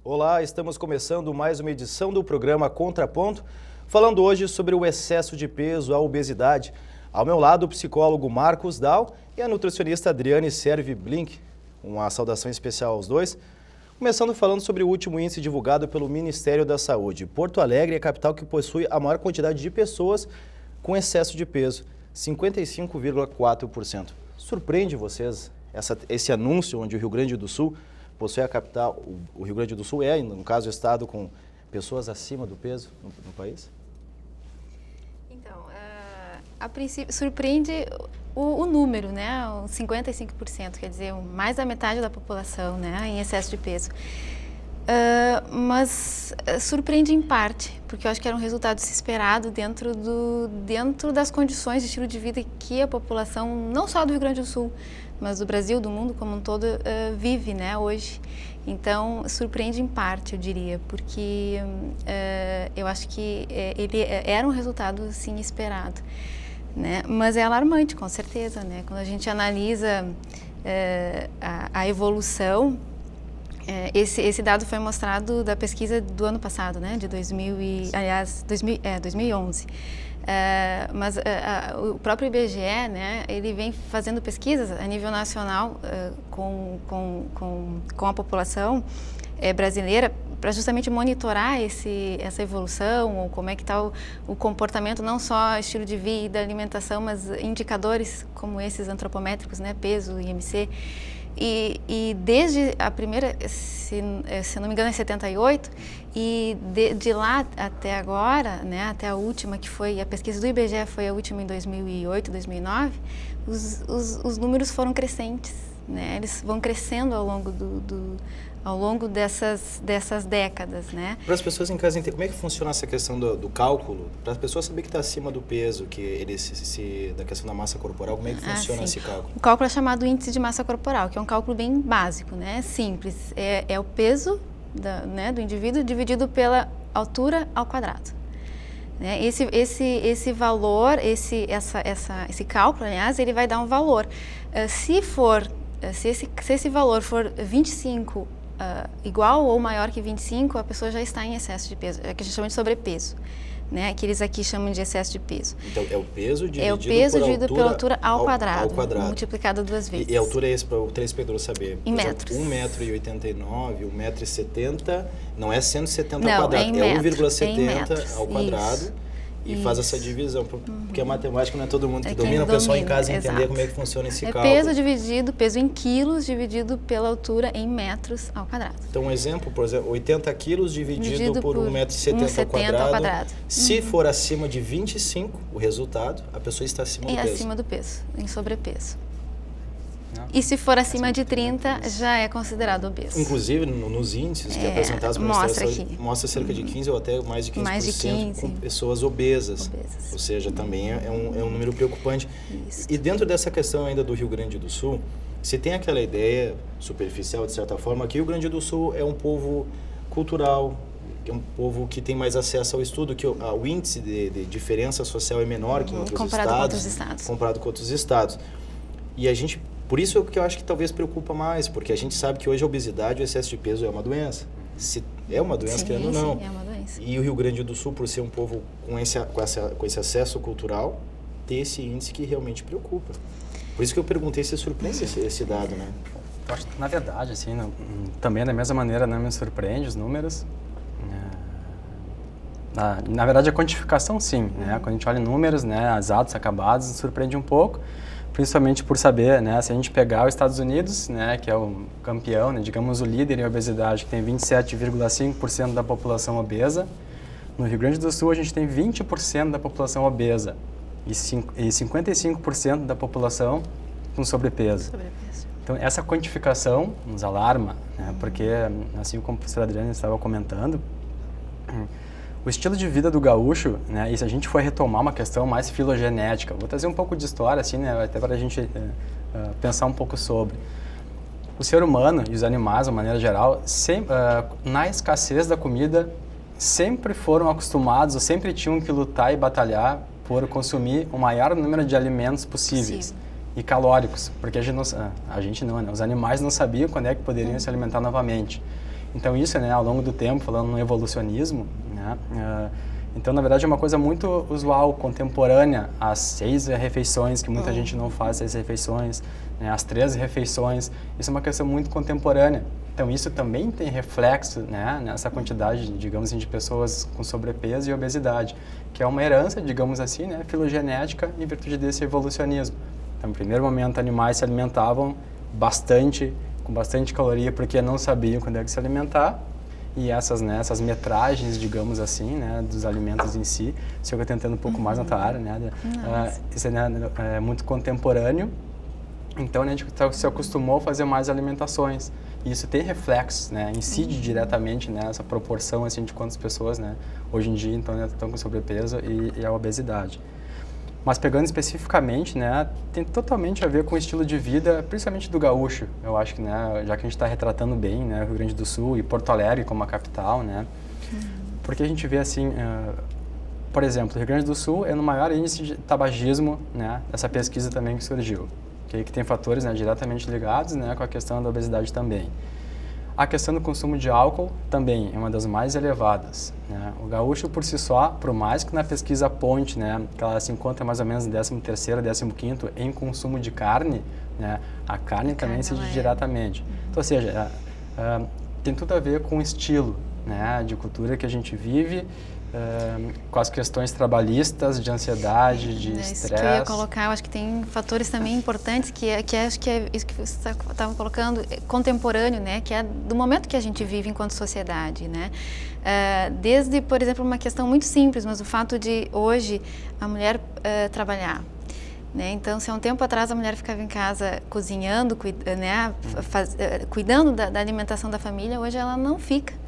Olá, estamos começando mais uma edição do programa Contraponto, falando hoje sobre o excesso de peso, a obesidade. Ao meu lado, o psicólogo Marcos Dal e a nutricionista Adriane Serve Blink. Uma saudação especial aos dois. Começando falando sobre o último índice divulgado pelo Ministério da Saúde. Porto Alegre é a capital que possui a maior quantidade de pessoas com excesso de peso, 55,4%. Surpreende vocês esse anúncio onde o Rio Grande do Sul possui a capital, o Rio Grande do Sul é, no caso, o estado com pessoas acima do peso no país? Então, a princípio, surpreende o número, né? Os 55%, quer dizer, mais da metade da população, né, em excesso de peso. Mas surpreende em parte, porque eu acho que era um resultado esperado dentro das condições de estilo de vida que a população, não só do Rio Grande do Sul, mas do Brasil, do mundo como um todo, vive, né, hoje. Então, surpreende em parte, eu diria, porque eu acho que ele era um resultado, sim, esperado, né? Mas é alarmante, com certeza, né? Quando a gente analisa a evolução, esse dado foi mostrado da pesquisa do ano passado, né, de 2011. Mas o próprio IBGE, né, ele vem fazendo pesquisas a nível nacional com a população brasileira para justamente monitorar essa evolução, ou como é que está o comportamento, não só estilo de vida, alimentação, mas indicadores como esses antropométricos, né, peso, IMC. E desde a primeira, se não me engano, é 78, e de lá até agora, né, até a última, que foi a pesquisa do IBGE, foi a última em 2008, 2009, os números foram crescentes, né, eles vão crescendo ao longo dessas décadas, né. Para as pessoas em casa entenderem, como é que funciona essa questão do cálculo? Para as pessoas saberem que está acima do peso, que ele da questão da massa corporal, como é que funciona esse cálculo? O cálculo é chamado índice de massa corporal, que é um cálculo bem básico, né, simples. É o peso do indivíduo dividido pela altura ao quadrado. Né? Esse valor, esse cálculo, aliás, ele vai dar um valor. Se esse valor for 25, igual ou maior que 25, a pessoa já está em excesso de peso, é que a gente chama de sobrepeso, né? Que eles aqui chamam de excesso de peso. Então, é o peso dividido pela altura ao quadrado, multiplicado 2 vezes. E a altura é esse para o telespectador saber? Em metros. 1,89 m, 1,70 m, não é 170 não, ao quadrado, é 1,70 ao quadrado. Isso. E faz essa divisão, porque a matemática não é todo mundo que domina, o pessoal em casa entender como é que funciona esse cálculo. Peso em quilos dividido pela altura em metros ao quadrado. Então, um exemplo, por exemplo, 80 quilos dividido por 1,70 m ao quadrado. Se for acima de 25, o resultado, a pessoa está acima do peso. É acima do peso, em sobrepeso. E se for acima de 30, já é considerado obeso. Inclusive, nos índices que apresentados mostra cerca de 15 ou até mais de 15%, com pessoas obesas. Ou seja, também é um número preocupante. Isso. E dentro dessa questão ainda do Rio Grande do Sul, se tem aquela ideia superficial, de certa forma, que o Rio Grande do Sul é um povo cultural, é um povo que tem mais acesso ao estudo, que o índice de diferença social é menor que em outros estados, comparado com outros estados. E a gente... Por isso que eu acho que talvez preocupa mais, porque a gente sabe que hoje a obesidade e o excesso de peso é uma doença. Se é uma doença, querendo ou não. Sim, é uma doença. E o Rio Grande do Sul, por ser um povo com esse acesso cultural, tem esse índice que realmente preocupa. Por isso que eu perguntei se surpreende esse dado, né? Eu acho que, na verdade, assim, também da mesma maneira não me surpreende os números. Na verdade, a quantificação, sim. Né? Quando a gente olha números, né, exatos, acabados, surpreende um pouco. Principalmente por saber, né, se a gente pegar os Estados Unidos, né, que é o campeão, né, digamos o líder em obesidade, que tem 27,5% da população obesa, no Rio Grande do Sul a gente tem 20% da população obesa e 55% da população com sobrepeso. Então essa quantificação nos alarma, né, porque assim como a professora Adriane estava comentando, O estilo de vida do gaúcho, né, e se a gente for retomar uma questão mais filogenética, vou trazer um pouco de história, assim, né, até para a gente pensar um pouco sobre. O ser humano e os animais, de uma maneira geral, na escassez da comida, sempre foram acostumados, ou sempre tinham que lutar e batalhar por consumir o maior número de alimentos possíveis e calóricos, porque os animais não sabiam quando é que poderiam se alimentar novamente. Então isso, né, ao longo do tempo, falando no evolucionismo, né, então na verdade é uma coisa muito usual, contemporânea, as 6 refeições, que muita gente não faz 6 refeições, né, as 3 refeições, isso é uma questão muito contemporânea. Então isso também tem reflexo, né, nessa quantidade, digamos assim, de pessoas com sobrepeso e obesidade, que é uma herança, digamos assim, né, filogenética em virtude desse evolucionismo. Então, no primeiro momento, animais se alimentavam com bastante caloria, porque não sabiam quando é que se alimentar, e essas metragens, digamos assim, né, dos alimentos em si, se eu tentando um pouco mais na tua área, né, isso é muito contemporâneo, então a gente se acostumou a fazer mais alimentações, e isso tem reflexos, né, incide diretamente nessa proporção assim, de quantas pessoas, né, hoje em dia então, né, estão com sobrepeso e a obesidade. Mas pegando especificamente, né, tem totalmente a ver com o estilo de vida, principalmente do gaúcho. Eu acho que, né, já que a gente está retratando bem, né, o Rio Grande do Sul e Porto Alegre como a capital, né, porque a gente vê assim, por exemplo, o Rio Grande do Sul é no maior índice de tabagismo, né, dessa pesquisa também que surgiu, que tem fatores, né, diretamente ligados, né, com a questão da obesidade também. A questão do consumo de álcool também é uma das mais elevadas, né? O gaúcho por si só, por mais que na pesquisa aponte, né, que ela se encontra mais ou menos no 13º, 15º em consumo de carne, né, a carne também incide diretamente. Então, ou seja, tem tudo a ver com o estilo, né, de cultura que a gente vive, com as questões trabalhistas, de ansiedade, de estresse. Isso que eu ia colocar, eu acho que tem fatores também importantes, acho que é isso que você estava colocando, contemporâneo, né, que é do momento que a gente vive enquanto sociedade, né. Desde, por exemplo, uma questão muito simples, mas o fato de hoje a mulher trabalhar. Né? Então, se há um tempo atrás a mulher ficava em casa cozinhando, né, cuidando da alimentação da família, hoje ela não fica.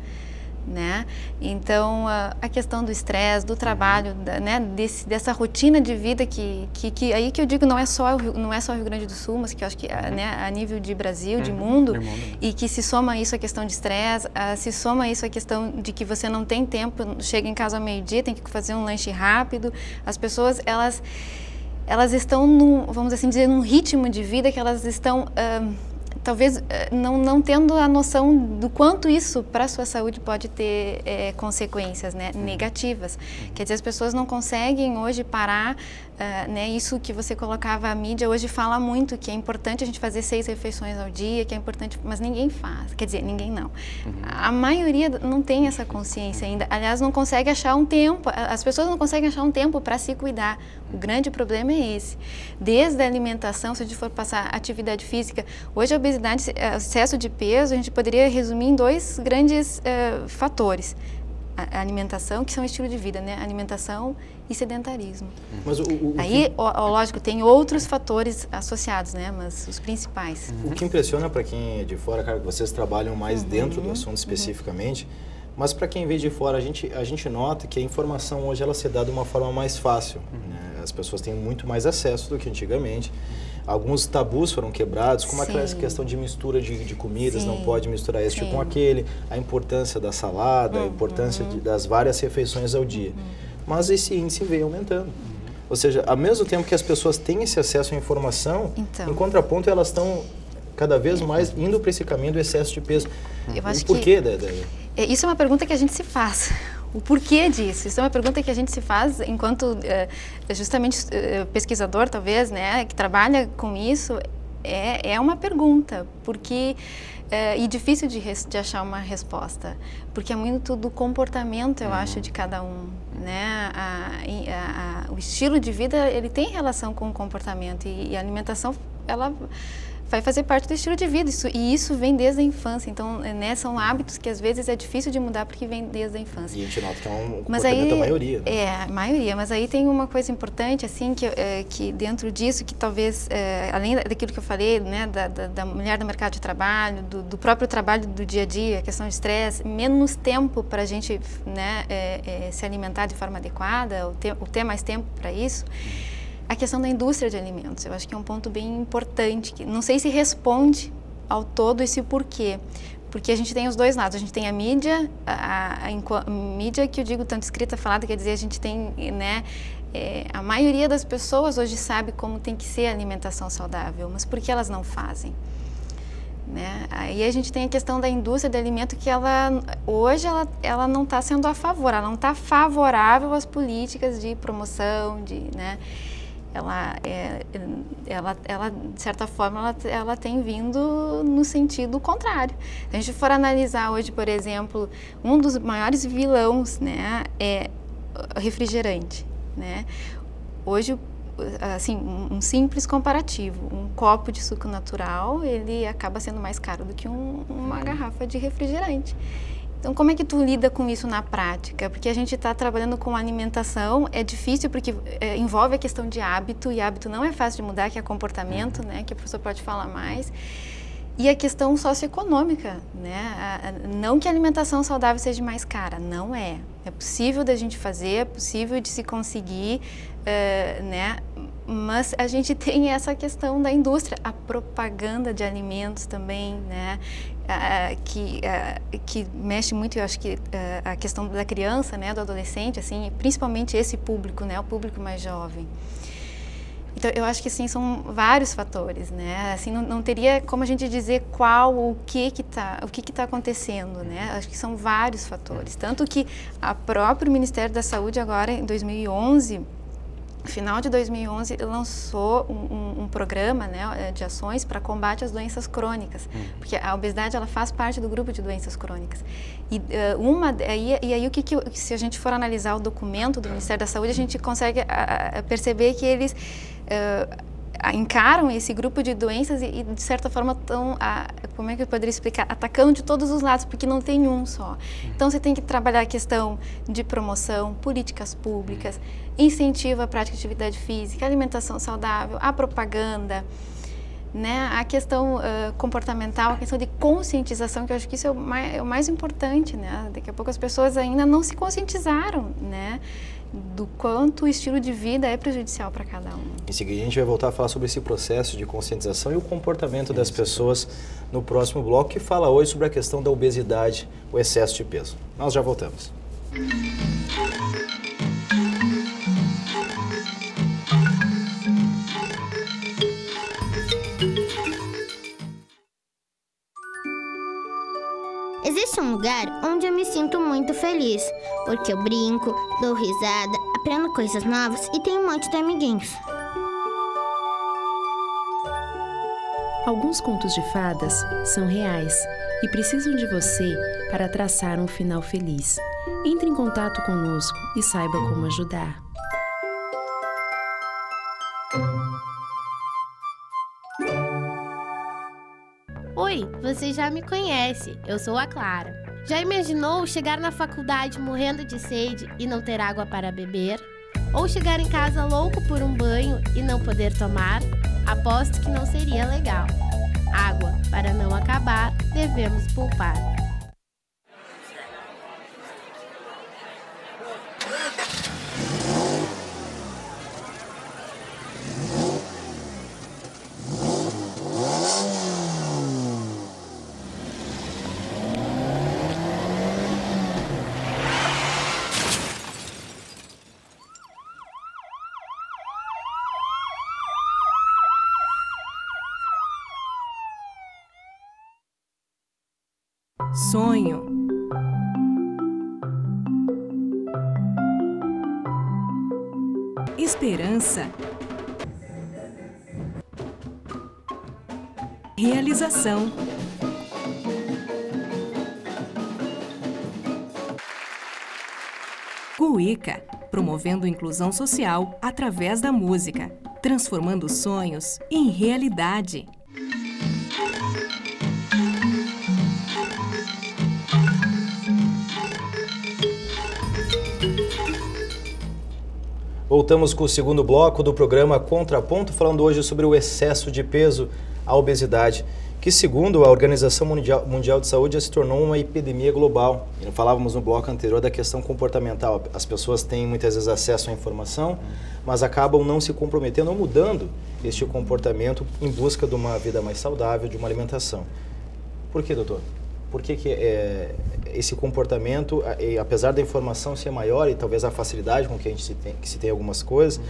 Né? Então, a questão do estresse, do trabalho, né, dessa rotina de vida que aí que eu digo não é só o Rio Grande do Sul, mas que eu acho que né, a nível de Brasil, de mundo, e que se soma isso a questão de estresse, se soma isso a questão de que você não tem tempo, chega em casa ao meio-dia, tem que fazer um lanche rápido. As pessoas, elas estão, vamos assim dizer, num ritmo de vida que elas estão... talvez não tendo a noção do quanto isso para a sua saúde pode ter consequências, né, negativas. Quer dizer, as pessoas não conseguem hoje parar, né, isso que você colocava, a mídia hoje fala muito que é importante a gente fazer 6 refeições ao dia, que é importante, mas ninguém faz, quer dizer, ninguém não. A maioria não tem essa consciência ainda, aliás, não consegue achar um tempo, as pessoas não conseguem achar um tempo para se cuidar. O grande problema é esse. Desde a alimentação, se a gente for passar atividade física, hoje a obesidade, excesso de peso, a gente poderia resumir em 2 grandes fatores. A alimentação, que são estilo de vida, né? Alimentação e sedentarismo. Mas aí, lógico, tem outros fatores associados, né? Mas os principais. O que impressiona para quem é de fora, cara, que vocês trabalham mais dentro do assunto especificamente, mas para quem vem de fora, a gente nota que a informação hoje ela se dá de uma forma mais fácil. Né? As pessoas têm muito mais acesso do que antigamente. Alguns tabus foram quebrados, como aquela questão de mistura de comidas, não pode misturar este com aquele, a importância da salada, a importância das várias refeições ao dia. Mas esse índice veio aumentando. Ou seja, ao mesmo tempo que as pessoas têm esse acesso à informação, em contraponto elas estão cada vez mais indo para esse caminho do excesso de peso. Eu acho o porquê isso é uma pergunta que a gente se faz. O porquê disso? Isso é uma pergunta que a gente se faz enquanto justamente pesquisador, talvez, né, que trabalha com isso, é uma pergunta, porque e difícil de achar uma resposta, porque é muito do comportamento, eu acho, de cada um, né? O estilo de vida, ele tem relação com o comportamento e a alimentação, ela vai fazer parte do estilo de vida, e isso vem desde a infância. Então, são hábitos que às vezes é difícil de mudar porque vem desde a infância. E a gente nota que é um comportamento da maioria. Né? É, a maioria. Mas aí tem uma coisa importante, assim, que dentro disso, que talvez, além daquilo que eu falei, né, da mulher no mercado de trabalho, do próprio trabalho do dia a dia, a questão de estresse, menos tempo para a gente, né, se alimentar de forma adequada, ou ter mais tempo para isso. A questão da indústria de alimentos, eu acho que é um ponto bem importante, que não sei se responde ao todo esse porquê, porque a gente tem os dois lados, a gente tem a mídia, a mídia que eu digo tanto escrita, falada, quer dizer, a gente tem, né, a maioria das pessoas hoje sabe como tem que ser a alimentação saudável, mas por que elas não fazem? Né? Aí a gente tem a questão da indústria de alimento que hoje ela não está sendo a favor, ela não está favorável às políticas de promoção, né? Ela, de certa forma, ela tem vindo no sentido contrário. Se a gente for analisar hoje, por exemplo, um dos maiores vilões, né, é o refrigerante, né? Hoje, assim, um simples comparativo, um copo de suco natural, ele acaba sendo mais caro do que uma garrafa de refrigerante. Então, como é que tu lida com isso na prática? Porque a gente está trabalhando com alimentação, é difícil porque envolve a questão de hábito, e hábito não é fácil de mudar, que é comportamento, né, que o professor pode falar mais. E a questão socioeconômica, né? Não que a alimentação saudável seja mais cara, não é. É possível da gente fazer, é possível de se conseguir, né? Mas a gente tem essa questão da indústria, a propaganda de alimentos também, né? Que mexe muito, eu acho que a questão da criança, né? Do adolescente, assim, principalmente esse público, né? O público mais jovem. Então, eu acho que, sim, são vários fatores, né? Assim, não teria como a gente dizer o que está acontecendo, né? Acho que são vários fatores. Tanto que o próprio Ministério da Saúde, agora, em 2011, final de 2011, lançou um programa, né, de ações para combate às doenças crônicas, porque a obesidade ela faz parte do grupo de doenças crônicas. E aí se a gente for analisar o documento do Ministério da Saúde, a gente consegue perceber que eles encaram esse grupo de doenças e de certa forma estão, como é que eu poderia explicar, atacando de todos os lados, porque não tem um só. Então você tem que trabalhar a questão de promoção, políticas públicas, incentivo à prática de atividade física, alimentação saudável, a propaganda, né? A questão comportamental, a questão de conscientização, que eu acho que isso é o mais importante, né? Daqui a pouco as pessoas ainda não se conscientizaram, né, do quanto o estilo de vida é prejudicial para cada um. Em seguida, a gente vai voltar a falar sobre esse processo de conscientização e o comportamento das pessoas no próximo bloco, que fala hoje sobre a questão da obesidade, o excesso de peso. Nós já voltamos. Existe um lugar onde eu me sinto muito feliz, porque eu brinco, dou risada, aprendo coisas novas e tenho um monte de amiguinhos. Alguns contos de fadas são reais e precisam de você para traçar um final feliz. Entre em contato conosco e saiba como ajudar. Oi, você já me conhece, eu sou a Clara. Já imaginou chegar na faculdade morrendo de sede e não ter água para beber? Ou chegar em casa louco por um banho e não poder tomar? Aposto que não seria legal. Água, para não acabar, devemos poupar. Sonho. Esperança. Realização. Cuíca, promovendo inclusão social através da música, transformando sonhos em realidade. Voltamos com o segundo bloco do programa Contraponto, falando hoje sobre o excesso de peso, a obesidade, que segundo a Organização Mundial de Saúde já se tornou uma epidemia global. E falávamos no bloco anterior da questão comportamental. As pessoas têm muitas vezes acesso à informação, mas acabam não se comprometendo ou mudando este comportamento em busca de uma vida mais saudável, de uma alimentação. Por que, doutor? Por que esse comportamento, apesar da informação ser maior e talvez a facilidade com que se tem algumas coisas,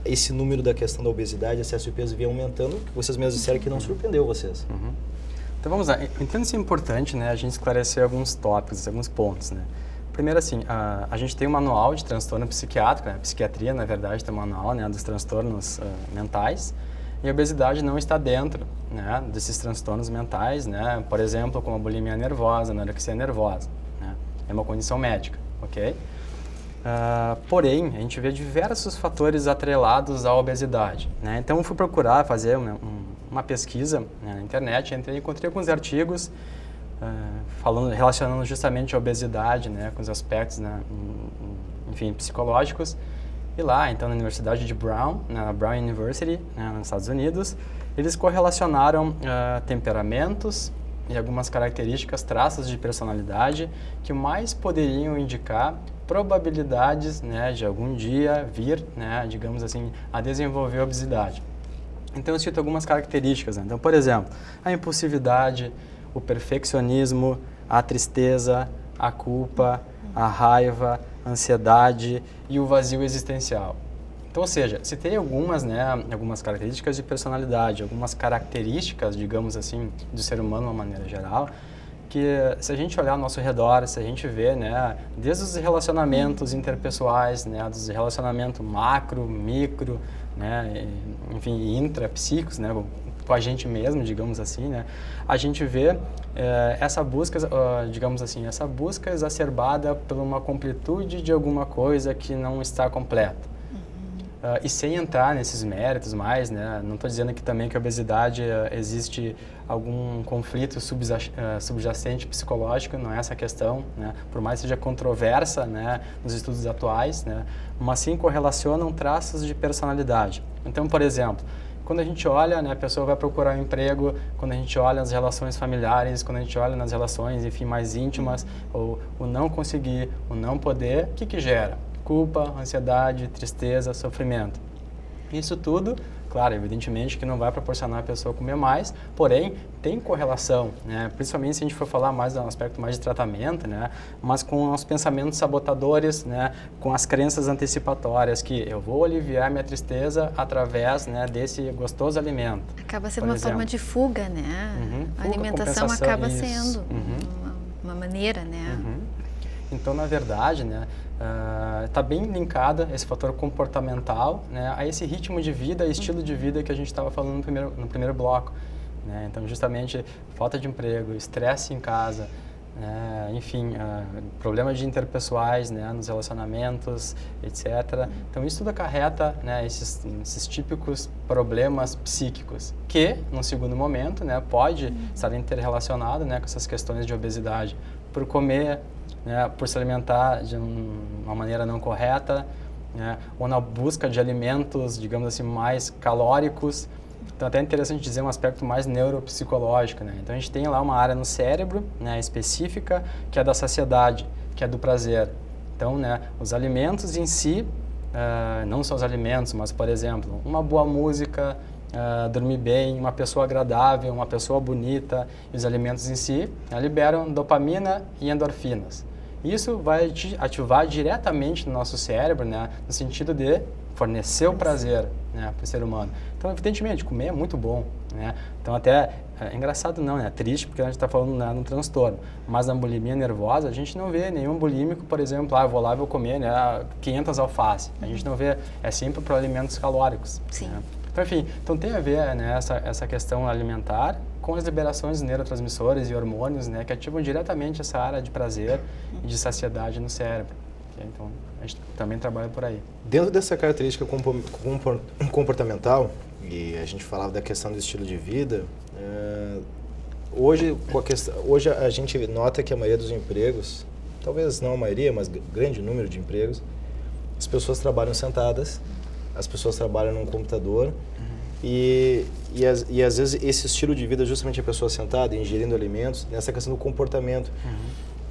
esse número da questão da obesidade, excesso de peso, vem aumentando, que vocês mesmos disseram que não surpreendeu vocês? Então vamos lá, entendo isso é importante, né, a gente esclarecer alguns tópicos, alguns pontos, né. Primeiro assim, a gente tem um manual de transtorno psiquiátrico, né, a psiquiatria na verdade tem um manual, né, dos transtornos mentais, e a obesidade não está dentro, né, desses transtornos mentais, né, por exemplo, como a bulimia nervosa, anorexia nervosa, né, é uma condição médica, ok? Porém, a gente vê diversos fatores atrelados à obesidade, né, então eu fui procurar fazer uma pesquisa, né, na internet, encontrei alguns artigos relacionando justamente a obesidade, né, com os aspectos, né, enfim, psicológicos. E lá, então, na Universidade de Brown, na Brown University, né, nos Estados Unidos, eles correlacionaram temperamentos e algumas características, traços de personalidade que mais poderiam indicar probabilidades, né, de algum dia vir, né, digamos assim, a desenvolver obesidade. Então, eu cito algumas características, né? Então, por exemplo, a impulsividade, o perfeccionismo, a tristeza, a culpa, a raiva, a ansiedade e o vazio existencial. Então, ou seja, citei algumas, né, algumas características de personalidade, algumas características, digamos assim, do ser humano de uma maneira geral, que se a gente olhar ao nosso redor, se a gente vê, né, desde os relacionamentos interpessoais, né, dos relacionamentos macro, micro, né, enfim, intrapsíquicos, né, com a gente mesmo, digamos assim, né, a gente vê essa busca, digamos assim, essa busca exacerbada por uma completude de alguma coisa que não está completa. E sem entrar nesses méritos mais, né, não estou dizendo aqui também que a obesidade existe algum conflito subjacente psicológico, não é essa a questão, né, por mais que seja controversa, né, nos estudos atuais, né, mas sim correlacionam traços de personalidade. Então, por exemplo, quando a gente olha, né, a pessoa vai procurar um emprego, quando a gente olha nas relações familiares, quando a gente olha nas relações, enfim, mais íntimas, ou o não conseguir, o não poder, o que gera? Culpa, ansiedade, tristeza, sofrimento. Isso tudo, claro, evidentemente que não vai proporcionar a pessoa comer mais, porém tem correlação, né? Principalmente se a gente for falar mais de um aspecto mais de tratamento, né? Mas com os pensamentos sabotadores, né? Com as crenças antecipatórias que eu vou aliviar minha tristeza através, né, desse gostoso alimento. Acaba sendo uma forma de fuga, né? A alimentação acaba sendo uma maneira, né? Então, na verdade, né, está bem linkada esse fator comportamental, né, a esse ritmo de vida, estilo de vida que a gente estava falando no primeiro bloco. Né? Então, justamente, falta de emprego, estresse em casa, né, enfim, problemas de interpessoais, né, nos relacionamentos, etc. Então, isso tudo acarreta, né, esses típicos problemas psíquicos, que, num segundo momento, né, pode estar interrelacionado, né, com essas questões de obesidade, por comer, né, por se alimentar de uma maneira não correta, né, ou na busca de alimentos, digamos assim, mais calóricos. Então, até é interessante dizer um aspecto mais neuropsicológico, né? Então, a gente tem lá uma área no cérebro, né, específica, que é da saciedade, que é do prazer. Então, né, os alimentos em si, não só os alimentos, mas, por exemplo, uma boa música, dormir bem, uma pessoa agradável, uma pessoa bonita, e os alimentos em si liberam dopamina e endorfinas. Isso vai ativar diretamente no nosso cérebro, né, no sentido de fornecer o prazer, né, para o ser humano. Então, evidentemente, comer é muito bom, né? Então, até é engraçado não, né? É triste porque a gente está falando, né, no transtorno. Mas na bulimia nervosa, a gente não vê nenhum bulímico, por exemplo, eu vou lá e vou comer, né, 500 alface. A gente não vê, é sempre para alimentos calóricos. Sim. Né? Então, enfim, então tem a ver, né, essa questão alimentar com as liberações de neurotransmissores e hormônios, né, que ativam diretamente essa área de prazer e de saciedade no cérebro. Okay? Então, a gente também trabalha por aí. Dentro dessa característica comportamental, e a gente falava da questão do estilo de vida, hoje a gente nota que a maioria dos empregos, talvez não a maioria, mas grande número de empregos, as pessoas trabalham sentadas, as pessoas trabalham num computador, e às vezes esse estilo de vida, justamente a pessoa sentada, ingerindo alimentos, nessa questão do comportamento.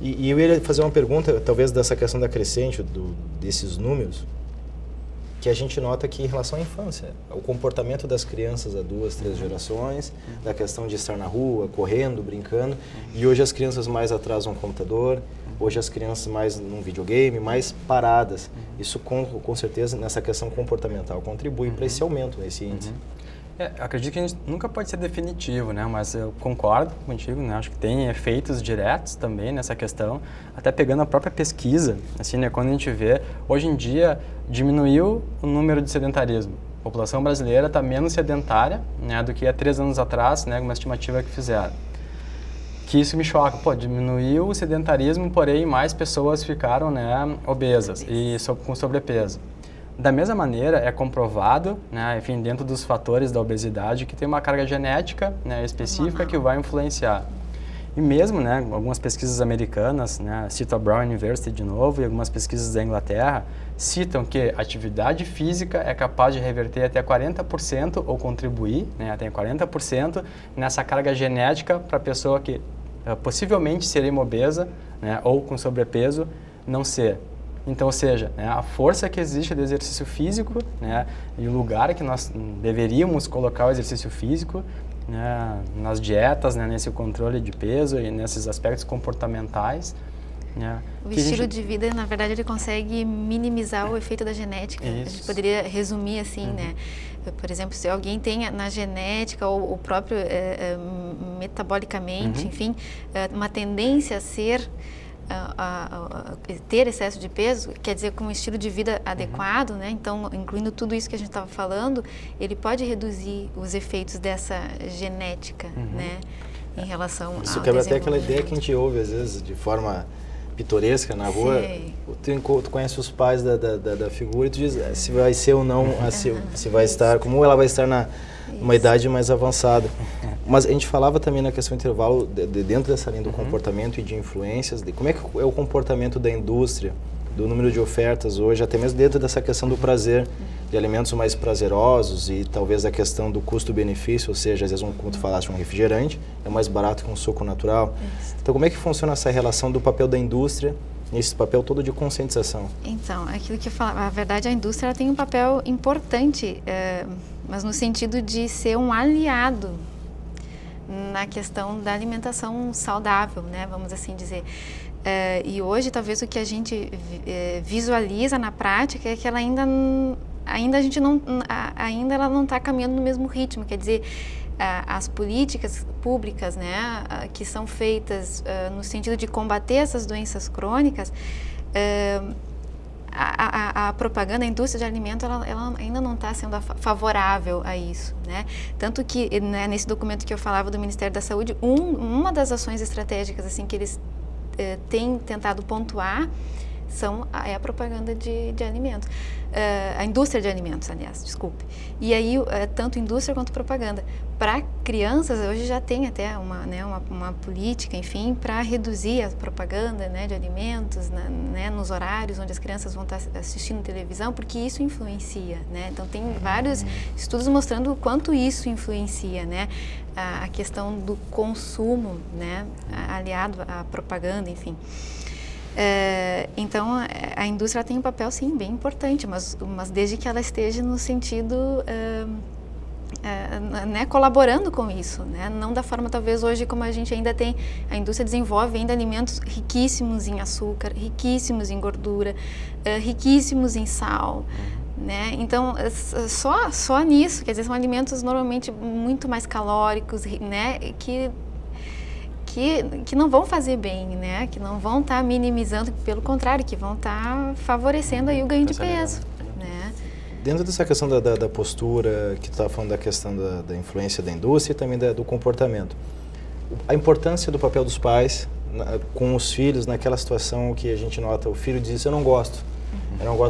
E eu ia fazer uma pergunta, talvez dessa questão da crescente, desses números, que a gente nota que em relação à infância, o comportamento das crianças há 2, 3 gerações, da questão de estar na rua, correndo, brincando, e hoje as crianças mais atrás no computador, hoje as crianças mais num videogame, mais paradas. Isso com certeza nessa questão comportamental contribui para esse aumento, esse índice. Acredito que a gente nunca pode ser definitivo, né? Mas eu concordo contigo, né? Acho que tem efeitos diretos também nessa questão, até pegando a própria pesquisa, assim, né? Quando a gente vê, hoje em dia diminuiu o número de sedentarismo. A população brasileira está menos sedentária, né, do que há 3 anos atrás, né, uma estimativa que fizeram. Que isso me choca. Pô, diminuiu o sedentarismo, porém mais pessoas ficaram, né, obesas e com sobrepeso. Da mesma maneira, é comprovado, né, enfim, dentro dos fatores da obesidade, que tem uma carga genética, né, específica que vai influenciar. E mesmo, né, algumas pesquisas americanas, né, cito a Brown University de novo, e algumas pesquisas da Inglaterra, citam que a atividade física é capaz de reverter até 40% ou contribuir, né, até 40% nessa carga genética para a pessoa que possivelmente seria obesa, né, ou com sobrepeso, não ser. Então, ou seja, né, a força que existe do exercício físico, né, e o lugar que nós deveríamos colocar o exercício físico, né, nas dietas, né, nesse controle de peso e nesses aspectos comportamentais. Né, o estilo de vida, na verdade, ele consegue minimizar o efeito da genética. Isso. A gente poderia resumir assim, né? Por exemplo, se alguém tem na genética ou o próprio metabolicamente, enfim, uma tendência a ser ter excesso de peso, quer dizer, com um estilo de vida adequado, né? Então, incluindo tudo isso que a gente estava falando, ele pode reduzir os efeitos dessa genética, né? Em relação ao Isso quebra até aquela ideia que a gente ouve, às vezes, de forma pitoresca na rua. Tu conhece os pais da figura e tu diz se vai ser ou não, se vai estar, como ela vai estar numa idade mais avançada. Mas a gente falava também na questão do intervalo, dentro dessa linha do comportamento e de influências, de como é que é o comportamento da indústria, do número de ofertas hoje, até mesmo dentro dessa questão do prazer, de alimentos mais prazerosos e talvez a questão do custo-benefício, ou seja, às vezes, como tu falaste, um refrigerante é mais barato que um suco natural. Então, como é que funciona essa relação do papel da indústria, nesse papel todo de conscientização? Então, aquilo que eu falava, a verdade, a indústria ela tem um papel importante, mas no sentido de ser um aliado na questão da alimentação saudável, né, vamos assim dizer. E hoje, talvez, o que a gente visualiza na prática é que ela ainda ela não está caminhando no mesmo ritmo, quer dizer, as políticas públicas, né, que são feitas no sentido de combater essas doenças crônicas, a propaganda, a indústria de alimento, ela ainda não está sendo favorável a isso, né? Tanto que, né, nesse documento que eu falava do Ministério da Saúde, uma das ações estratégicas assim que eles têm tentado pontuar é a propaganda de alimentos, a indústria de alimentos, aliás, desculpe. E aí, tanto indústria quanto propaganda. Para crianças, hoje já tem até uma política, enfim, para reduzir a propaganda, né, de alimentos, né, nos horários onde as crianças vão estar assistindo televisão, porque isso influencia, né? Então, tem vários estudos mostrando o quanto isso influencia, né? A questão do consumo, né, aliado à propaganda, enfim. Então, a indústria tem um papel, sim, bem importante, mas desde que ela esteja no sentido, né, colaborando com isso, né? Não da forma, talvez, hoje, como a gente ainda tem, a indústria desenvolve ainda alimentos riquíssimos em açúcar, riquíssimos em gordura, riquíssimos em sal, né? Então, só nisso, quer dizer, são alimentos normalmente muito mais calóricos, né, que não vão fazer bem, né? Que não vão estar minimizando, pelo contrário, que vão estar favorecendo aí o ganho de peso, né? Dentro dessa questão da postura, que tu estava falando da questão da influência da indústria e também do comportamento, a importância do papel dos pais com os filhos naquela situação que a gente nota, o filho diz, eu não gosto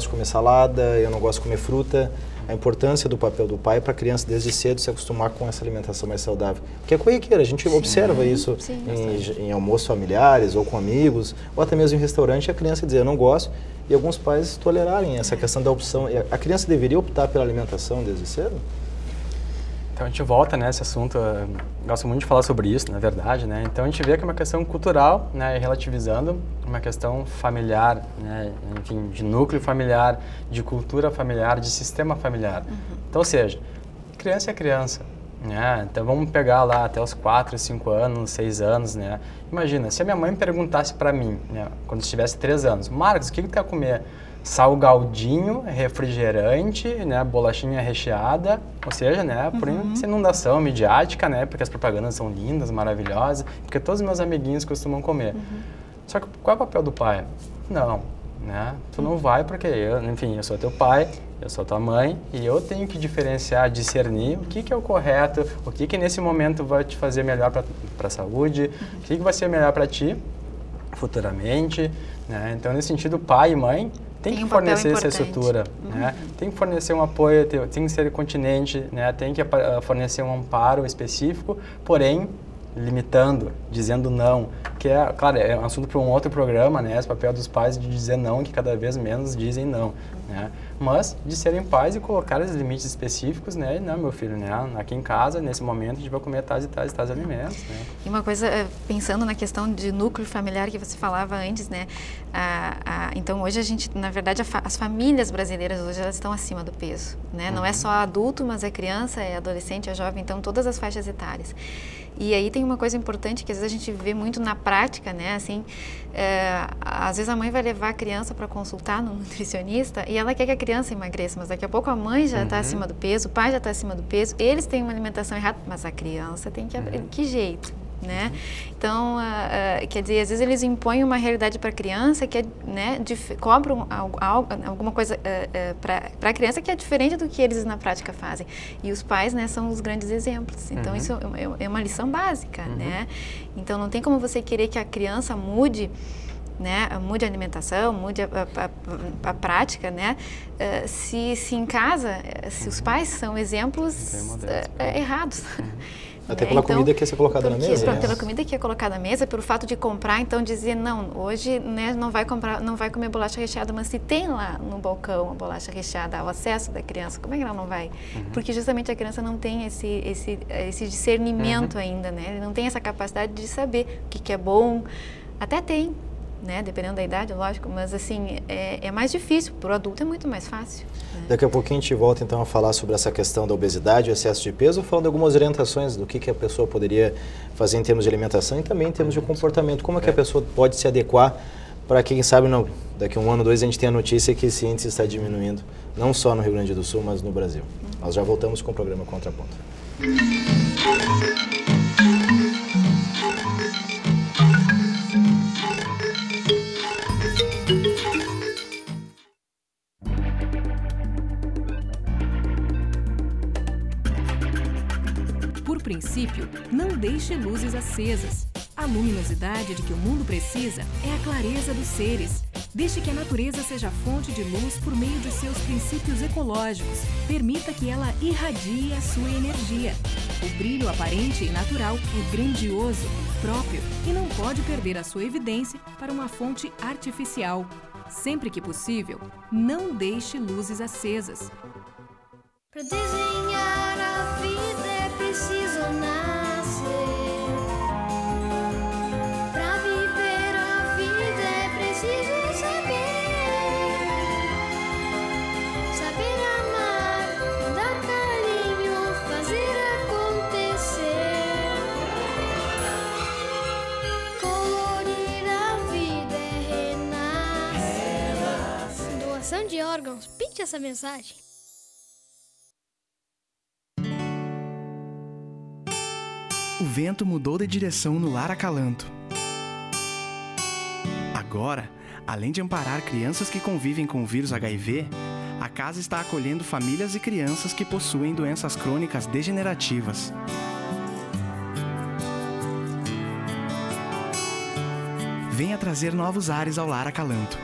de comer salada, eu não gosto de comer fruta. A importância do papel do pai para a criança desde cedo se acostumar com essa alimentação mais saudável. Porque é corriqueira, a gente observa isso em almoços familiares ou com amigos, ou até mesmo em restaurante, a criança dizer, eu não gosto, e alguns pais tolerarem essa questão da opção. A criança deveria optar pela alimentação desde cedo? Então a gente volta nesse assunto, eu gosto muito de falar sobre isso, na verdade, né? Então a gente vê que é uma questão cultural, né, relativizando, uma questão familiar, né, enfim, de núcleo familiar, de cultura familiar, de sistema familiar. Então, ou seja, criança é criança, né? Então vamos pegar lá até os 4, 5 anos, 6 anos, né? Imagina, se a minha mãe perguntasse para mim, né, quando eu tivesse 3 anos, Marcos, o que tu quer comer? Salgadinho, refrigerante, né, bolachinha recheada, ou seja, né, por essa inundação midiática, né, porque as propagandas são lindas, maravilhosas, porque todos os meus amiguinhos costumam comer. Só que qual é o papel do pai? Não, né, tu não vai porque eu sou teu pai, eu sou tua mãe e eu tenho que diferenciar, discernir o que é o correto, o que nesse momento vai te fazer melhor para a saúde, o que vai ser melhor para ti futuramente, né, então nesse sentido pai e mãe tem que fornecer essa estrutura, né? Tem que fornecer um apoio, tem que ser continente, né? Tem que fornecer um amparo específico, porém limitando, dizendo não, que é, claro, é um assunto para um outro programa, né? O papel dos pais de dizer não, que cada vez menos dizem não, né? Mas de serem pais e colocar os limites específicos, né? Não, meu filho, né? Aqui em casa, nesse momento, a gente vai comer tais e tais alimentos, né? E uma coisa, pensando na questão de núcleo familiar que você falava antes, né? Então, hoje a gente, na verdade, as famílias brasileiras hoje elas estão acima do peso, né? Não é só adulto, mas é criança, é adolescente, é jovem, então todas as faixas etárias. E aí tem uma coisa importante que às vezes a gente vê muito na prática, né? Assim, às vezes a mãe vai levar a criança para consultar no nutricionista e ela quer que a criança emagreça, mas daqui a pouco a mãe já está acima do peso, o pai já está acima do peso, eles têm uma alimentação errada, mas a criança tem que... Que jeito? Né? Então, quer dizer, às vezes eles impõem uma realidade para a criança que é, né, cobram alguma coisa para a criança que é diferente do que eles na prática fazem. E os pais, né, são os grandes exemplos. Então, isso é uma lição básica, né? Então, não tem como você querer que a criança mude, né, mude a alimentação, mude a prática, né, se em casa, se os pais são exemplos errados. Até pela comida que ia ser colocada na mesa. Pela comida que é colocada na mesa, pelo fato de comprar, então dizer, não, hoje, né, não vai comer bolacha recheada, mas se tem lá no balcão a bolacha recheada ao acesso da criança, como é que ela não vai? Porque justamente a criança não tem esse discernimento ainda, né? Ele não tem essa capacidade de saber o que é bom, até tem, né, dependendo da idade, lógico, mas assim, é mais difícil, para o adulto é muito mais fácil. Né? Daqui a pouquinho a gente volta então a falar sobre essa questão da obesidade e excesso de peso, falando de algumas orientações do que a pessoa poderia fazer em termos de alimentação e também em termos de comportamento, como é que a pessoa pode se adequar para quem sabe, não, daqui a 1 ano, 2, a gente tem a notícia que esse índice está diminuindo, não só no Rio Grande do Sul, mas no Brasil. Nós já voltamos com o programa Contraponto. Por princípio, não deixe luzes acesas. A luminosidade de que o mundo precisa é a clareza dos seres. Deixe que a natureza seja a fonte de luz por meio de seus princípios ecológicos. Permita que ela irradie a sua energia. O brilho aparente e natural é grandioso, próprio e não pode perder a sua evidência para uma fonte artificial. Sempre que possível, não deixe luzes acesas. Para desenhar a vida é preciso nascer. Para viver a vida é preciso saber. Saber amar, dar carinho, fazer acontecer. Colorir a vida é renascer. Doação de órgãos, pinte essa mensagem. O vento mudou de direção no Lar Acalanto. Agora, além de amparar crianças que convivem com o vírus HIV, a casa está acolhendo famílias e crianças que possuem doenças crônicas degenerativas. Venha trazer novos ares ao Lar Acalanto.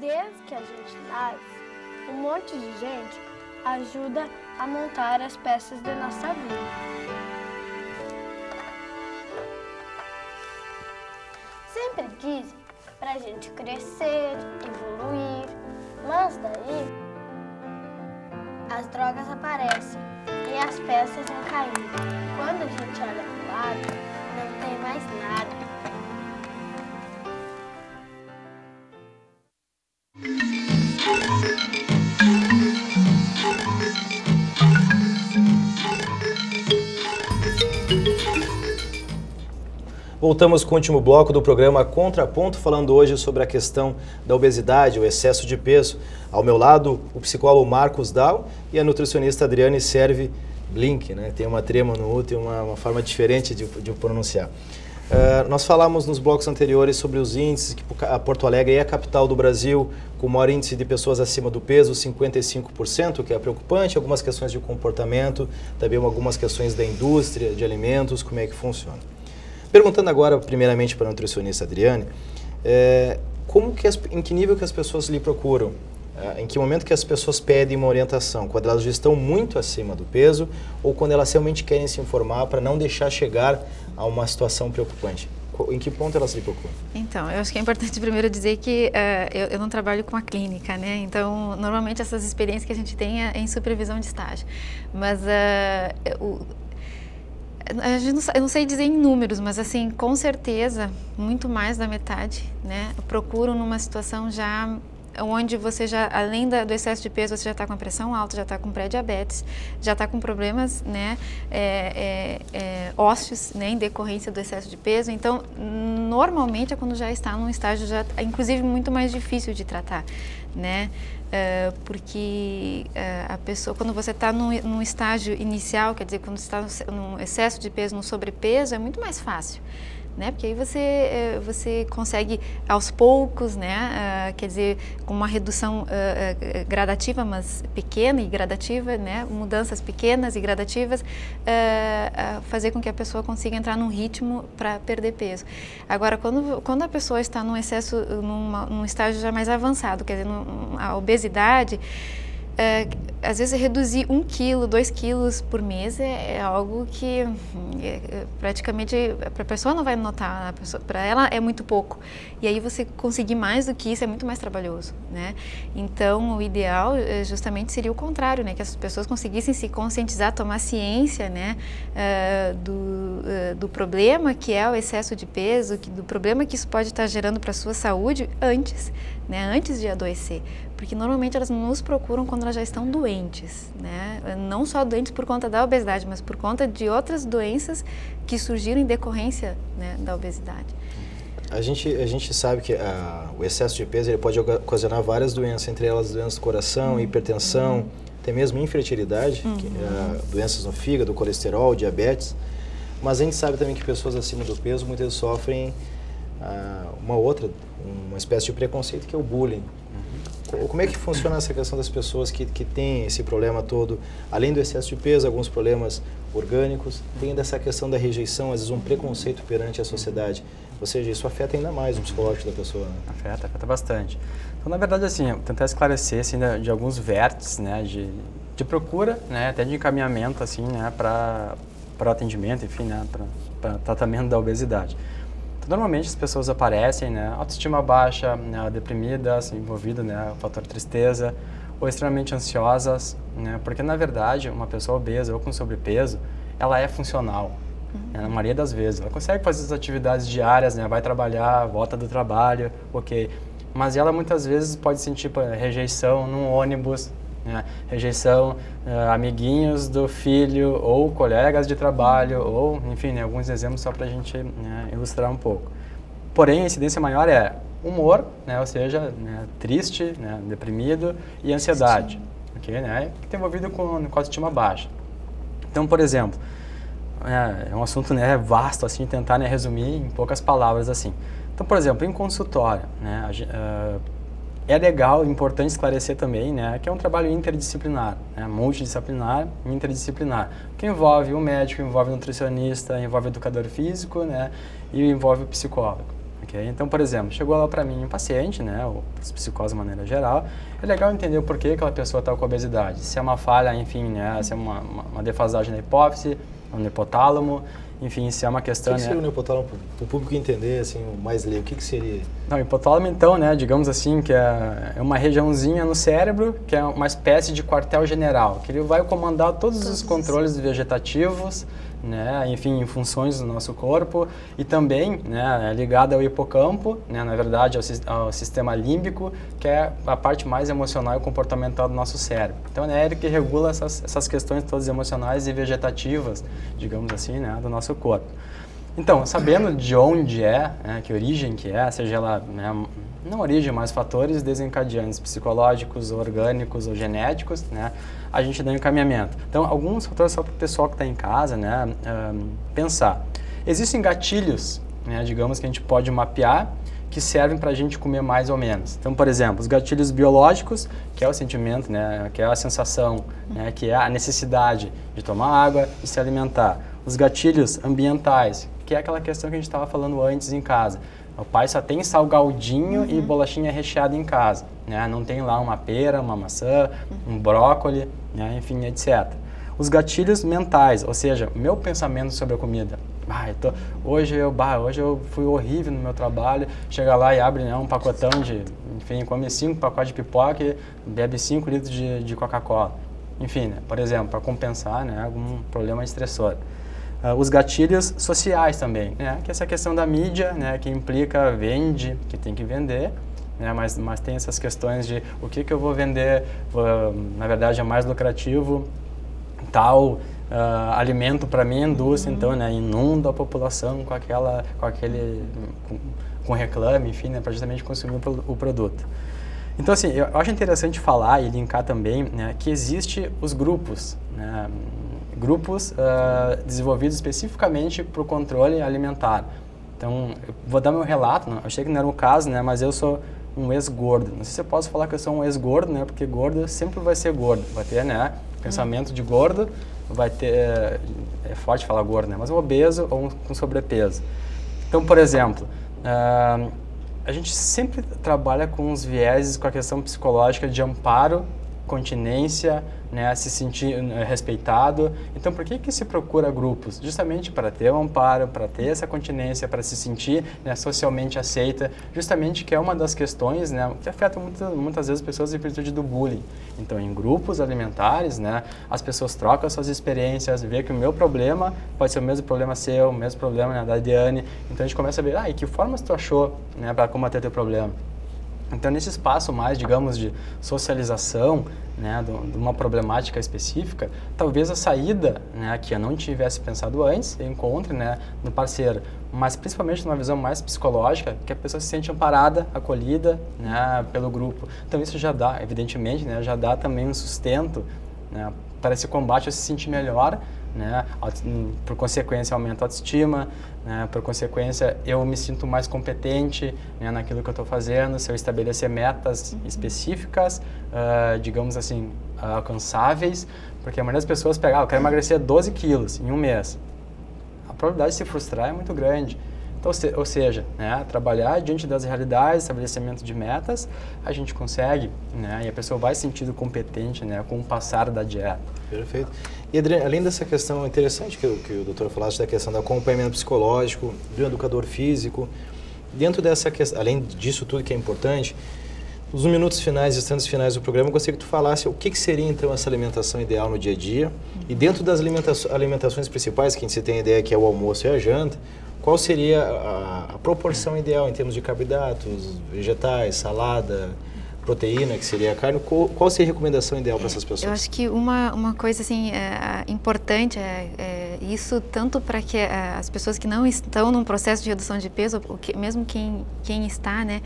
Desde que a gente nasce, um monte de gente ajuda a montar as peças da nossa vida. a gente crescer, evoluir. Mas daí as drogas aparecem e as peças vão caindo. Quando a gente olha pro lado, não tem mais nada. Voltamos com o último bloco do programa Contraponto, falando hoje sobre a questão da obesidade, o excesso de peso. Ao meu lado, o psicólogo Marcos Dal e a nutricionista Adriane Serve Blink, né? Tem uma trema no U, tem uma forma diferente de pronunciar. Nós falamos nos blocos anteriores sobre os índices, que a Porto Alegre é a capital do Brasil, com o maior índice de pessoas acima do peso, 55%, que é preocupante, algumas questões de comportamento, também algumas questões da indústria, de alimentos, como é que funciona. Perguntando agora, primeiramente, para a nutricionista Adriane, em que nível que as pessoas lhe procuram? Em que momento que as pessoas pedem uma orientação? Quando elas já estão muito acima do peso ou quando elas realmente querem se informar para não deixar chegar a uma situação preocupante? Em que ponto elas lhe procuram? Então, eu acho que é importante primeiro dizer que eu não trabalho com a clínica, né? Então, normalmente essas experiências que a gente tem é em supervisão de estágio. Mas eu não sei dizer em números, mas assim, com certeza, muito mais da metade, né, procuram numa situação já onde você já, além do excesso de peso, você já está com a pressão alta, já está com pré-diabetes, já está com problemas, né, ósseos, né, em decorrência do excesso de peso. Então, normalmente é quando já está num estágio, já, inclusive, muito mais difícil de tratar, né? Porque a pessoa, quando você está num estágio inicial, quer dizer, quando você está num excesso de peso, no sobrepeso, é muito mais fácil, né? Porque aí você consegue aos poucos, né? Quer dizer, com uma redução gradativa, mas pequena e gradativa, né? Mudanças pequenas e gradativas, fazer com que a pessoa consiga entrar num ritmo para perder peso. Agora, quando a pessoa está num excesso, num estágio já mais avançado, quer dizer, a obesidade, às vezes reduzir 1 quilo, 2 quilos por mês é algo que praticamente para a pessoa não vai notar, para ela é muito pouco. E aí você conseguir mais do que isso é muito mais trabalhoso, né? Então o ideal justamente seria o contrário, né? Que as pessoas conseguissem se conscientizar, tomar ciência, né? Do problema que é o excesso de peso, do problema que isso pode estar gerando para a sua saúde antes, né? Antes de adoecer. Porque normalmente elas nos procuram quando elas já estão doentes, né? Não só doentes por conta da obesidade, mas por conta de outras doenças que surgiram em decorrência, né, da obesidade. A gente sabe que o excesso de peso ele pode ocasionar várias doenças, entre elas doenças do coração, hipertensão, até mesmo infertilidade, doenças no fígado, colesterol, diabetes. Mas a gente sabe também que pessoas acima do peso muitas vezes sofrem uma espécie de preconceito que é o bullying. Como é que funciona essa questão das pessoas que têm esse problema todo, além do excesso de peso, alguns problemas orgânicos, tem dessa questão da rejeição, às vezes um preconceito perante a sociedade, ou seja, isso afeta ainda mais o psicológico da pessoa, né? Afeta bastante. Então, na verdade, assim, tentar esclarecer assim, de alguns vértices, né, de procura, né, até de encaminhamento, assim, né, para atendimento, enfim, né, para tratamento da obesidade. Normalmente as pessoas aparecem, né, autoestima baixa, né, deprimidas, envolvidas, né, o fator tristeza, ou extremamente ansiosas, né, porque na verdade uma pessoa obesa ou com sobrepeso, ela é funcional, né, na maioria das vezes. Ela consegue fazer as atividades diárias, né, vai trabalhar, volta do trabalho, ok, mas ela muitas vezes pode sentir rejeição num ônibus, né, rejeição, amiguinhos do filho ou colegas de trabalho, ou, enfim, né, alguns exemplos só para a gente, né, ilustrar um pouco. Porém, a incidência maior é humor, né, ou seja, né, triste, né, deprimido e ansiedade, okay, né, que está envolvido com autoestima baixa. Então, por exemplo, é um assunto, né, vasto, assim, tentar, né, resumir em poucas palavras, assim. Então, por exemplo, em consultório, né, é legal, importante esclarecer também, né, que é um trabalho interdisciplinar, né, multidisciplinar e interdisciplinar, que envolve o médico, envolve o nutricionista, envolve o educador físico, né, e envolve o psicólogo. Okay? Então, por exemplo, chegou lá para mim um paciente, né, ou os psicólogos de maneira geral, é legal entender o porquê aquela pessoa está com obesidade, se é uma falha, enfim, né, se é uma defasagem na hipófise, no hipotálamo, enfim, se é uma questão... O que seria o hipotálamo, para o público entender, assim, o mais leigo, o que seria? Não, o hipotálamo, então, né, digamos assim, que é uma regiãozinha no cérebro, que é uma espécie de quartel-general, que ele vai comandar todos os controles vegetativos, né, enfim, em funções do nosso corpo, e também, né, é ligado ao hipocampo, né, na verdade ao sistema límbico, que é a parte mais emocional e comportamental do nosso cérebro. Então é ele que regula essas questões todas emocionais e vegetativas, digamos assim, né, do nosso corpo. Então, sabendo de onde é, né, que origem que é, seja ela, né, não origem, mas fatores desencadeantes psicológicos, orgânicos ou genéticos, né, a gente dá um encaminhamento. Então, alguns fatores só para o pessoal que está em casa, né, pensar. Existem gatilhos, né, digamos, que a gente pode mapear, que servem para a gente comer mais ou menos. Então, por exemplo, os gatilhos biológicos, que é o sentimento, né, que é a sensação, né, que é a necessidade de tomar água e se alimentar. Os gatilhos ambientais, que é aquela questão que a gente estava falando antes em casa. O pai só tem salgadinho e bolachinha recheada em casa, né? Não tem lá uma pera, uma maçã, um brócolis, né? Enfim, etc. Os gatilhos mentais, ou seja, meu pensamento sobre a comida. Hoje eu fui horrível no meu trabalho, chega lá e abre, né, um pacotão de, enfim, come 5 pacotes de pipoca e bebe 5 litros de Coca-Cola. Enfim, né, por exemplo, para compensar, né, algum problema estressor. Os gatilhos sociais também, né, que é essa questão da mídia, né, que implica vende, que tem que vender, né, mas tem essas questões de o que eu vou vender, na verdade é mais lucrativo, tal alimento para minha indústria, então, né, inunda a população com reclame, enfim, né, para justamente consumir o produto. Então, assim, eu acho interessante falar e linkar também, né, que existe os grupos, né, grupos desenvolvidos especificamente para o controle alimentar. Então, eu vou dar meu relato, eu achei que não era o caso, né, mas eu sou um ex-gordo. Não sei se eu posso falar que eu sou um ex-gordo, né, porque gordo sempre vai ser gordo, vai ter, né, pensamento de gordo, vai ter, é forte falar gordo, né, mas um obeso ou um com sobrepeso. Então, por exemplo, a gente sempre trabalha com os vieses, com a questão psicológica de amparo, continência, né, se sentir respeitado. Então, por que se procura grupos? Justamente para ter um amparo, para ter essa continência, para se sentir, né, socialmente aceita, justamente que é uma das questões, né, que afeta muitas vezes as pessoas em virtude do bullying. Então, em grupos alimentares, né, as pessoas trocam suas experiências, vê que o meu problema pode ser o mesmo problema seu, o mesmo problema, né, da Diane. Então, a gente começa a ver, e que formas tu achou, né, para combater teu problema? Então, nesse espaço mais, digamos, de socialização, né, de uma problemática específica, talvez a saída, né, que eu não tivesse pensado antes, eu encontre, né, no parceiro, mas principalmente numa visão mais psicológica, que a pessoa se sente amparada, acolhida, né, pelo grupo. Então, isso já dá, evidentemente, né, já dá também um sustento, né, para esse combate eu se sentir melhor, né, por consequência aumenta a autoestima, né, por consequência eu me sinto mais competente, né, naquilo que eu estou fazendo, se eu estabelecer metas específicas, digamos assim, alcançáveis, porque a maioria das pessoas pegam, eu quero emagrecer 12 quilos em um mês. A probabilidade de se frustrar é muito grande. Então, ou seja, né, trabalhar diante das realidades, estabelecimento de metas, a gente consegue, né, e a pessoa vai se sentindo competente, né, com o passar da dieta. Perfeito. E Adriane, além dessa questão interessante que o doutor falasse, da questão do acompanhamento psicológico, do educador físico, dentro dessa questão, além disso tudo que é importante, nos minutos finais, instantes finais do programa, eu gostaria que tu falasse o que seria então essa alimentação ideal no dia a dia, e dentro das alimentações principais, que a gente tem a ideia que é o almoço e a janta, qual seria a proporção ideal em termos de carboidratos, vegetais, salada, proteína, que seria a carne? Qual seria a recomendação ideal para essas pessoas? Eu acho que uma coisa assim, importante é isso, tanto para que as pessoas que não estão num processo de redução de peso, mesmo quem está, né?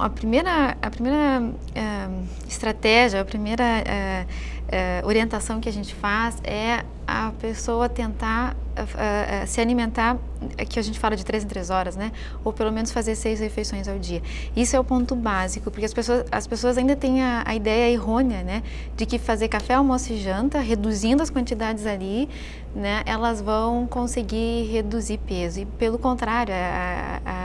A primeira estratégia, a primeira orientação que a gente faz é a pessoa tentar se alimentar, que a gente fala de 3 em 3 horas, né? Ou pelo menos fazer 6 refeições ao dia. Isso é o ponto básico, porque as pessoas ainda têm a ideia errônea, né? De que fazer café, almoço e janta, reduzindo as quantidades ali, né? Elas vão conseguir reduzir peso. E pelo contrário,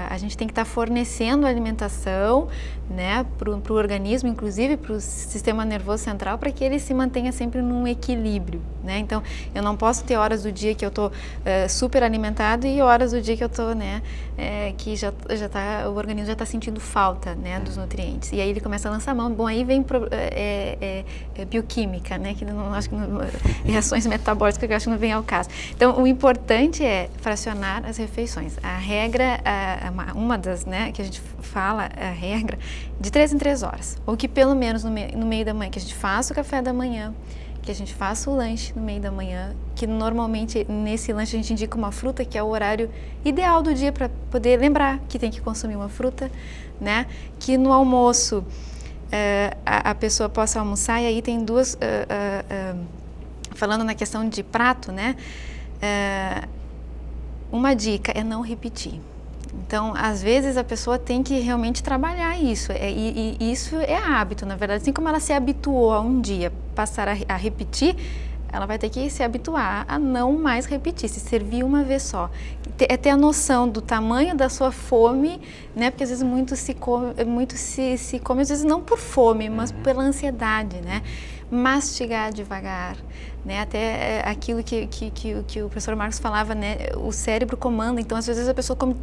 a gente tem que estar fornecendo alimentação, né? Para o organismo, inclusive para o sistema nervoso central, para que ele se mantenha mantenha sempre num equilíbrio, né? Então, eu não posso ter horas do dia que eu estou super alimentado e horas do dia que eu estou, né, que o organismo já está sentindo falta, né, dos nutrientes. E aí ele começa a lançar mão. Bom, aí vem bioquímica, né, que não acho que reações metabólicas que eu acho que não vem ao caso. Então, o importante é fracionar as refeições. A regra, uma das, né, que a gente fala, a regra de 3 em 3 horas, ou que pelo menos no meio da manhã, que a gente faça o café da manhã, que a gente faça o lanche no meio da manhã, que normalmente nesse lanche a gente indica uma fruta, que é o horário ideal do dia para poder lembrar que tem que consumir uma fruta, né? Que no almoço a pessoa possa almoçar, e aí tem duas, falando na questão de prato, né? Uma dica é não repetir. Então, às vezes a pessoa tem que realmente trabalhar isso, e isso é hábito, na verdade. Assim como ela se habituou a um dia passar a repetir, ela vai ter que se habituar a não mais repetir, se servir uma vez só. Ter a noção do tamanho da sua fome, né? Porque às vezes muito se come, às vezes não por fome, mas pela ansiedade, né? Mastigar devagar, né? Até aquilo que o professor Marcos falava, né? O cérebro comanda, então às vezes a pessoa come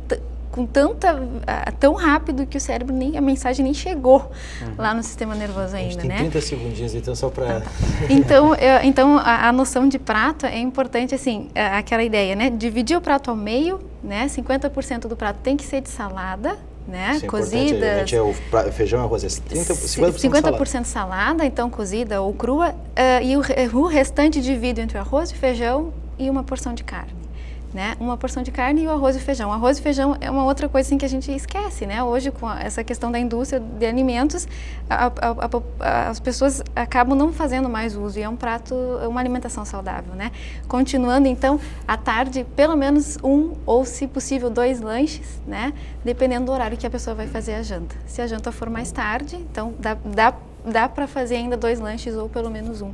com tão rápido que o cérebro a mensagem nem chegou lá no sistema nervoso ainda, tem né? 30 segundinhos, então só para... Então a noção de prato é importante, assim, aquela ideia, né? Dividir o prato ao meio, né? 50% do prato tem que ser de salada, né? Isso é cozida. O feijão e arroz é 50% salada, então cozida ou crua, e o restante divido entre o arroz e feijão e uma porção de carne. Né? Uma porção de carne e o arroz e feijão. O arroz e feijão é uma outra coisa assim, que a gente esquece, né? Hoje, com essa questão da indústria de alimentos, as pessoas acabam não fazendo mais uso, e é um prato, uma alimentação saudável, né? Continuando, então, à tarde, pelo menos 1 ou, se possível, 2 lanches, né? Dependendo do horário que a pessoa vai fazer a janta. Se a janta for mais tarde, então dá para fazer ainda 2 lanches ou pelo menos 1.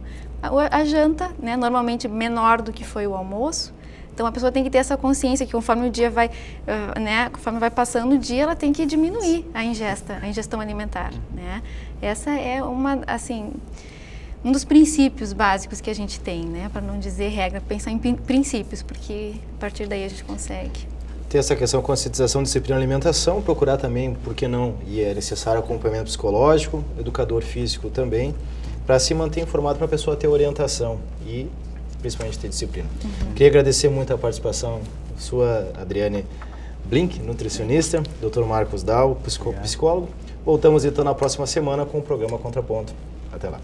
A janta, né? Normalmente menor do que foi o almoço. Então, a pessoa tem que ter essa consciência que conforme o dia vai, né, conforme vai passando o dia, ela tem que diminuir a ingestão alimentar, né? Essa é um dos princípios básicos que a gente tem, né? Para não dizer regra, pensar em princípios, porque a partir daí a gente consegue. Ter essa questão de conscientização, disciplina e alimentação, procurar também, por que não, e é necessário acompanhamento psicológico, educador físico também, para se manter informado, para a pessoa ter orientação e principalmente ter disciplina. Queria agradecer muito a participação sua, Adriane Blink, nutricionista, Dr. Marcos Dal, psicólogo. Voltamos então na próxima semana com o programa Contraponto. Até lá.